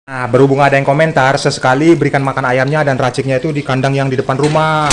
Nah, berhubung ada yang komentar, sesekali berikan makan ayamnya dan raciknya itu di kandang yang di depan rumah.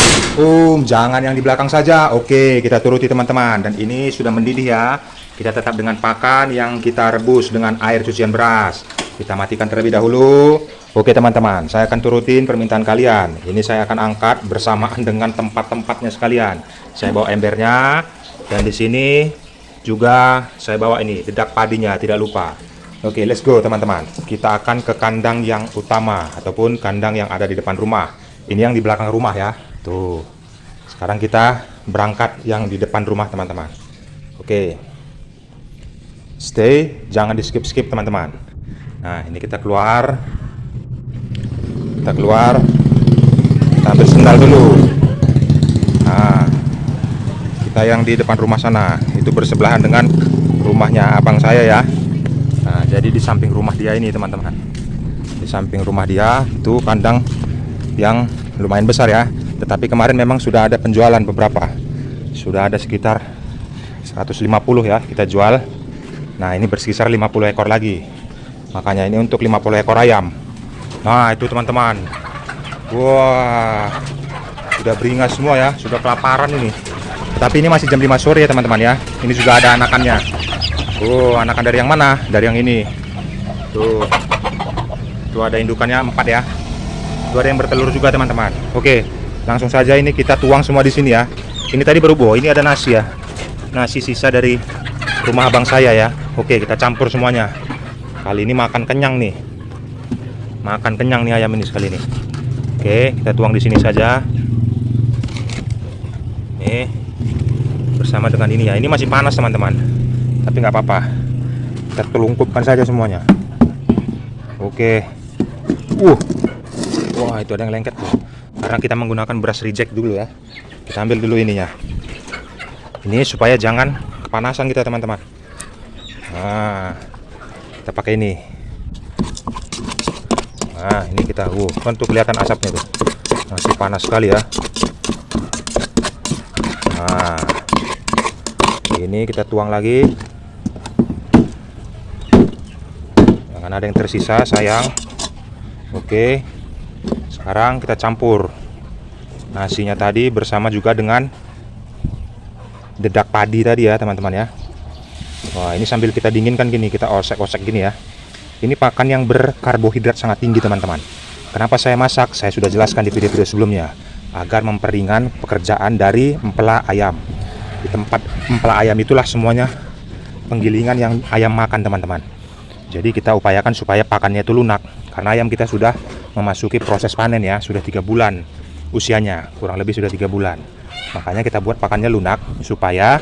Jangan yang di belakang saja. Oke, kita turuti teman-teman. Dan ini sudah mendidih ya. Kita tetap dengan pakan yang kita rebus dengan air cucian beras. Kita matikan terlebih dahulu. Oke teman-teman, saya akan turutin permintaan kalian. Ini saya akan angkat bersamaan dengan tempat-tempatnya sekalian. Saya bawa embernya. Dan di sini juga saya bawa ini, dedak padinya, tidak lupa. Oke, let's go teman-teman. Kita akan ke kandang yang utama ataupun kandang yang ada di depan rumah. Ini yang di belakang rumah ya. Tuh. Sekarang kita berangkat yang di depan rumah teman-teman. Oke. Stay, jangan di skip-skip teman-teman. Nah, ini kita keluar. Kita keluar. Kita ambil sendal dulu. Nah, kita yang di depan rumah sana, itu bersebelahan dengan rumahnya abang saya ya. Nah, jadi di samping rumah dia ini teman-teman, di samping rumah dia itu kandang yang lumayan besar ya. Tetapi kemarin memang sudah ada penjualan beberapa, sudah ada sekitar 150 ya kita jual. Nah, ini berkisar 50 ekor lagi, makanya ini untuk 50 ekor ayam. Nah, itu teman-teman, wah, sudah beringas semua ya, sudah kelaparan ini. Tetapi ini masih jam 5 sore ya teman-teman ya. Ini juga ada anakannya. Anakan dari yang mana? Dari yang ini. Tuh ada indukannya 4 ya. Tuh ada yang bertelur juga teman-teman. Oke, langsung saja ini kita tuang semua di sini ya. Ini tadi berubah. Ini ada nasi ya. Nasi sisa dari rumah abang saya ya. Oke, kita campur semuanya. Kali ini makan kenyang nih. Makan kenyang nih ayam ini sekali ini. Oke, kita tuang di sini saja. Nih, bersama dengan ini ya. Ini masih panas teman-teman. Tapi nggak apa-apa, kita telungkupkan saja semuanya. Oke. Wah, itu ada yang lengket tuh. Karena kita menggunakan beras reject dulu ya. Kita ambil dulu ininya. Ini supaya jangan kepanasan kita teman-teman. Nah, kita pakai ini. Nah, ini kita, kan tuh kelihatan asapnya tuh. Masih panas sekali ya. Nah, ini kita tuang lagi. Jangan ada yang tersisa sayang. Oke, sekarang kita campur nasinya tadi bersama juga dengan dedak padi tadi ya teman-teman ya. Wah, ini sambil kita dinginkan gini, kita osek-osek gini ya. Ini pakan yang berkarbohidrat sangat tinggi teman-teman. Kenapa saya masak? Saya sudah jelaskan di video-video sebelumnya, agar memperingan pekerjaan dari empela ayam. Di tempat empela ayam itulah semuanya penggilingan yang ayam makan teman-teman. Jadi kita upayakan supaya pakannya itu lunak, karena ayam kita sudah memasuki proses panen ya, sudah 3 bulan usianya, kurang lebih sudah 3 bulan. Makanya kita buat pakannya lunak supaya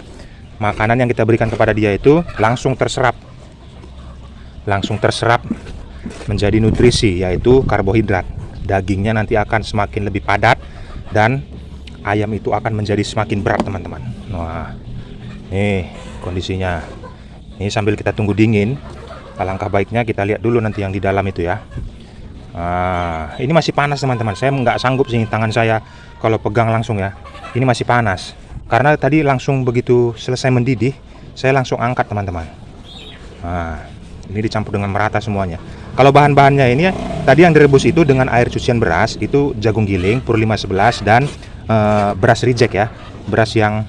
makanan yang kita berikan kepada dia itu langsung terserap menjadi nutrisi, yaitu karbohidrat. Dagingnya nanti akan semakin lebih padat dan ayam itu akan menjadi semakin berat teman-teman. Wah, nih kondisinya. Ini sambil kita tunggu dingin, alangkah baiknya kita lihat dulu nanti yang di dalam itu ya. Nah, ini masih panas teman-teman. Saya nggak sanggup sih tangan saya kalau pegang langsung ya. Ini masih panas. Karena tadi langsung begitu selesai mendidih, saya langsung angkat teman-teman. Nah, ini dicampur dengan merata semuanya. Kalau bahan-bahannya ini ya, tadi yang direbus itu dengan air cucian beras, itu jagung giling, pur 511 dan beras reject ya. Beras yang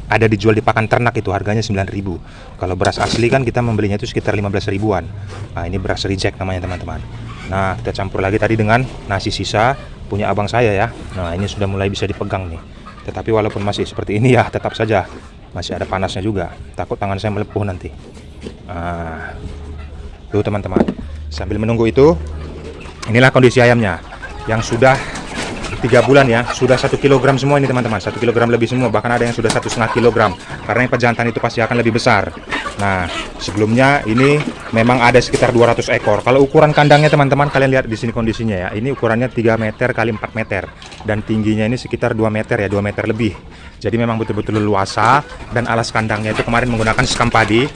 ada dijual di pakan ternak itu harganya 9.000. Kalau beras asli kan kita membelinya itu sekitar 15 ribuan. Nah, ini beras reject namanya teman-teman. Nah, kita campur lagi tadi dengan nasi sisa punya abang saya ya. Nah, ini sudah mulai bisa dipegang nih. Tetapi walaupun masih seperti ini ya, tetap saja masih ada panasnya juga. Takut tangan saya melepuh nanti. Nah, tuh teman-teman. Sambil menunggu itu, inilah kondisi ayamnya yang sudah 3 bulan ya, sudah 1 kilogram semua ini teman-teman, 1 kilogram lebih semua, bahkan ada yang sudah 1,5 kilogram, karena yang pejantan itu pasti akan lebih besar. Nah, sebelumnya ini memang ada sekitar 200 ekor. Kalau ukuran kandangnya teman-teman, kalian lihat di sini kondisinya ya, ini ukurannya 3 meter kali 4 meter, dan tingginya ini sekitar 2 meter ya, 2 meter lebih. Jadi memang betul-betul luasa, dan alas kandangnya itu kemarin menggunakan sekam padi,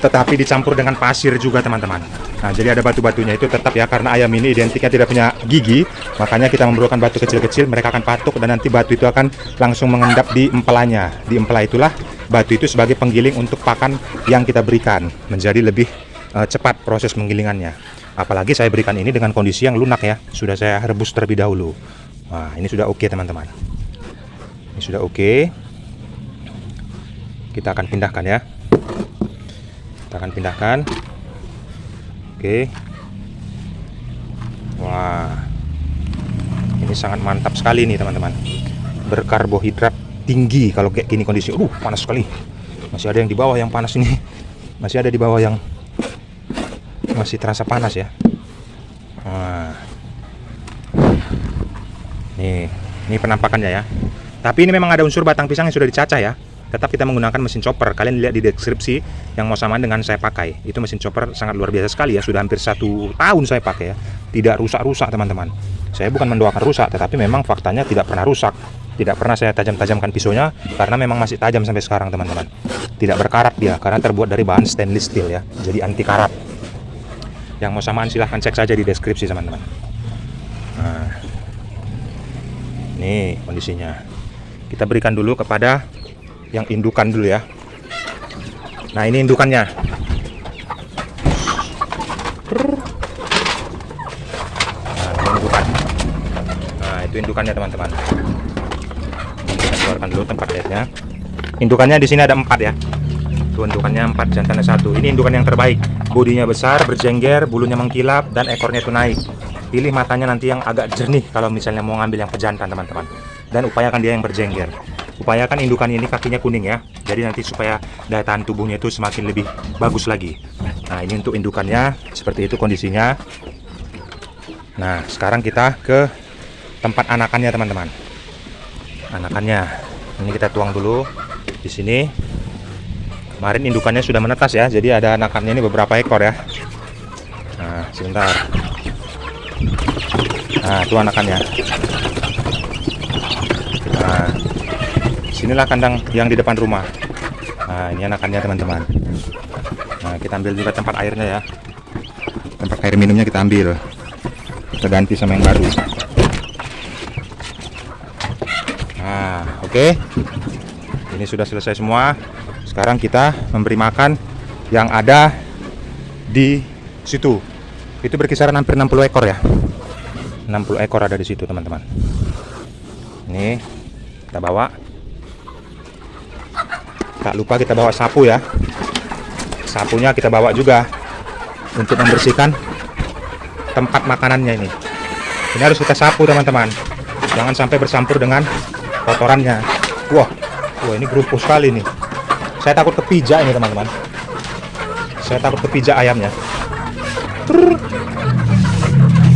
tetapi dicampur dengan pasir juga teman-teman. Nah, jadi ada batu-batunya itu tetap ya, karena ayam ini identiknya tidak punya gigi, makanya kita memerlukan batu kecil-kecil, mereka akan patuk dan nanti batu itu akan langsung mengendap di empelanya. Di empela itulah batu itu sebagai penggiling untuk pakan yang kita berikan, menjadi lebih cepat proses penggilingannya. Apalagi saya berikan ini dengan kondisi yang lunak ya. Sudah saya rebus terlebih dahulu. Nah, ini sudah oke teman-teman. Ini sudah oke. Kita akan pindahkan ya. Kita akan pindahkan. Oke. Wah. Ini sangat mantap sekali nih teman-teman. Berkarbohidrat tinggi kalau kayak gini kondisi. Panas sekali. Masih ada yang di bawah yang panas ini. Masih ada di bawah yang masih terasa panas ya. Nah. Ini penampakannya ya. Tapi ini memang ada unsur batang pisang yang sudah dicacah ya. Tetap kita menggunakan mesin chopper. Kalian lihat di deskripsi yang mau samaan dengan saya pakai. Itu mesin chopper sangat luar biasa sekali ya. Sudah hampir 1 tahun saya pakai ya. Tidak rusak-rusak teman-teman. Saya bukan mendoakan rusak, tetapi memang faktanya tidak pernah rusak. Tidak pernah saya tajam-tajamkan pisaunya karena memang masih tajam sampai sekarang teman-teman. Tidak berkarat dia karena terbuat dari bahan stainless steel ya. Jadi anti karat. Yang mau samaan silahkan cek saja di deskripsi teman-teman. Nah, ini kondisinya. Kita berikan dulu kepada yang indukan dulu ya. Nah, ini indukannya. Nah, ini indukan. Nah, itu indukannya teman-teman. Kita keluarkan dulu tempat airnya. Indukannya di sini ada 4 ya. Tuh, indukannya 4, jantannya 1. Ini indukan yang terbaik. Bodinya besar, berjengger, bulunya mengkilap, dan ekornya itu naik. Pilih matanya nanti yang agak jernih kalau misalnya mau ngambil yang pejantan teman-teman. Dan upayakan dia yang berjengger. Upayakan indukan ini kakinya kuning ya. Jadi nanti supaya daya tahan tubuhnya itu semakin lebih bagus lagi. Nah, ini untuk indukannya. Seperti itu kondisinya. Nah, sekarang kita ke tempat anakannya teman-teman. Anakannya. Ini kita tuang dulu di sini. Kemarin indukannya sudah menetas ya. Jadi ada anakannya ini beberapa ekor ya. Nah, sebentar. Nah, itu anakannya. Nah, sinilah kandang yang di depan rumah. Nah, ini anakannya teman-teman. Nah, kita ambil juga tempat airnya ya. Tempat air minumnya kita ambil. Kita ganti sama yang baru. Nah, oke. Ini sudah selesai semua. Sekarang kita memberi makan yang ada di situ. Itu berkisaran hampir 60 ekor ya. 60 ekor ada di situ teman-teman. Ini kita bawa. Tak lupa kita bawa sapu ya. Sapunya kita bawa juga untuk membersihkan tempat makanannya ini. Ini harus kita sapu teman-teman. Jangan sampai bercampur dengan kotorannya. Wah, ini gerumpul sekali nih. Saya takut kepijak ini teman-teman. Saya takut kepijak ayamnya.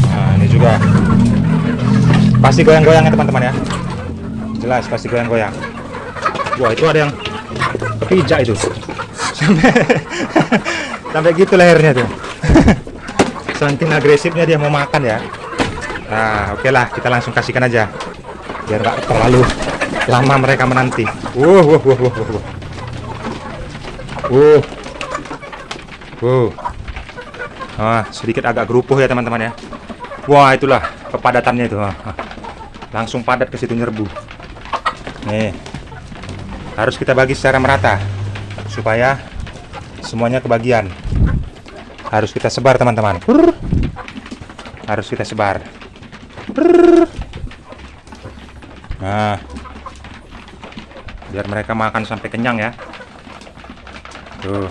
Nah, ini juga pasti goyang-goyang ya teman-teman ya. Jelas pasti goyang-goyang. Wah, itu ada yang kepijak itu. Sampai gitu lehernya tuh. Saking agresifnya dia mau makan ya. Nah, oke lah, kita langsung kasihkan aja. Biar nggak terlalu lama mereka menanti. Sedikit agak gerupuh ya teman-teman ya. Wah, itulah kepadatannya itu. Langsung padat ke situ nyerbu. Nih, harus kita bagi secara merata supaya semuanya kebagian. Harus kita sebar teman-teman. Harus kita sebar. Nah, biar mereka makan sampai kenyang ya. Tuh.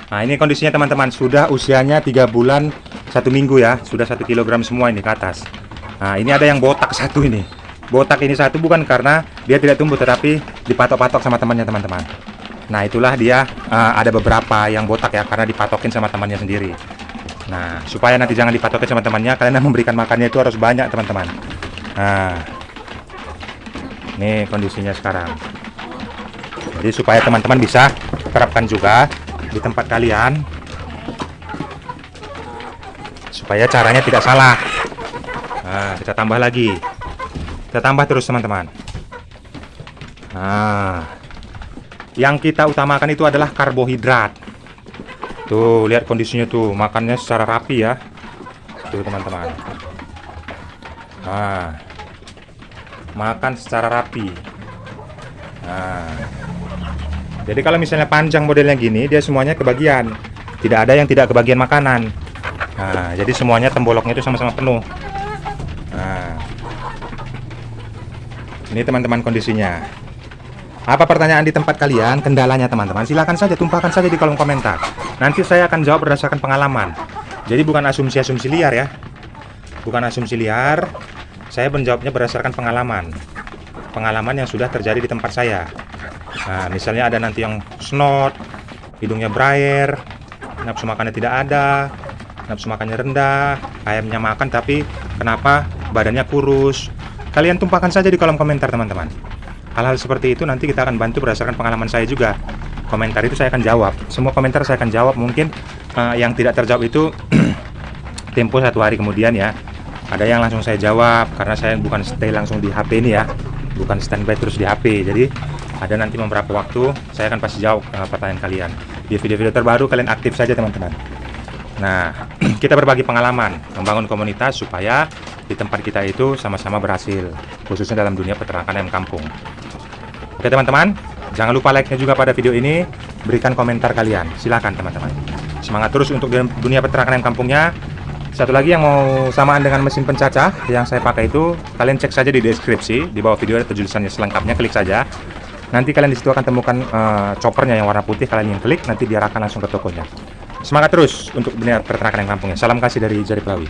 Nah, ini kondisinya teman-teman. Sudah usianya 3 bulan 1 minggu ya. Sudah 1 kilogram semua ini ke atas. Nah, ini ada yang botak satu ini. Botak ini satu bukan karena dia tidak tumbuh, tetapi dipatok-patok sama temannya teman-teman. Nah, itulah dia. Ada beberapa yang botak ya karena dipatokin sama temannya sendiri. Nah, supaya nanti jangan dipatokin sama temannya, kalian memberikan makannya itu harus banyak teman-teman. Nah, ini kondisinya sekarang. Jadi supaya teman-teman bisa terapkan juga di tempat kalian, supaya caranya tidak salah. Nah, kita tambah lagi. Kita tambah terus teman-teman. Nah, yang kita utamakan itu adalah karbohidrat. Tuh, lihat kondisinya tuh, makannya secara rapi ya. Tuh teman-teman. Nah, makan secara rapi. Nah, Jadi kalau misalnya panjang modelnya gini, dia semuanya kebagian. Tidak ada yang tidak kebagian makanan. Nah, jadi semuanya temboloknya itu sama-sama penuh. Nah, ini teman-teman kondisinya. Apa pertanyaan di tempat kalian? Kendalanya teman-teman, silakan saja tumpahkan saja di kolom komentar. Nanti saya akan jawab berdasarkan pengalaman. Jadi bukan asumsi-asumsi liar ya. Bukan asumsi liar. Saya menjawabnya berdasarkan pengalaman. Pengalaman yang sudah terjadi di tempat saya. Nah, misalnya ada nanti yang snot, hidungnya berair, nafsu makannya tidak ada, nafsu makannya rendah, ayamnya makan tapi kenapa badannya kurus. Kalian tumpahkan saja di kolom komentar teman-teman. Hal-hal seperti itu nanti kita akan bantu berdasarkan pengalaman saya juga. Komentar itu saya akan jawab. Semua komentar saya akan jawab. Mungkin yang tidak terjawab itu tempo 1 hari kemudian ya. Ada yang langsung saya jawab karena saya bukan stay langsung di HP ini ya. Bukan standby terus di HP. Jadi ada nanti beberapa waktu saya akan pasti jawab pertanyaan kalian. Di video-video terbaru kalian aktif saja teman-teman. Nah, kita berbagi pengalaman, membangun komunitas supaya di tempat kita itu sama-sama berhasil, khususnya dalam dunia peternakan ayam kampung. Oke teman-teman, jangan lupa like-nya juga pada video ini, berikan komentar kalian, silakan teman-teman. Semangat terus untuk dunia peternakan ayam kampungnya. Satu lagi yang mau samaan dengan mesin pencacah yang saya pakai itu, kalian cek saja di deskripsi, di bawah video ada tulisannya selengkapnya, klik saja. Nanti kalian disitu akan temukan choppernya yang warna putih, kalian yang klik, nanti diarahkan langsung ke tokonya. Semangat terus untuk dunia peternakan ayam kampungnya. Salam kasih dari Jari Pelawi.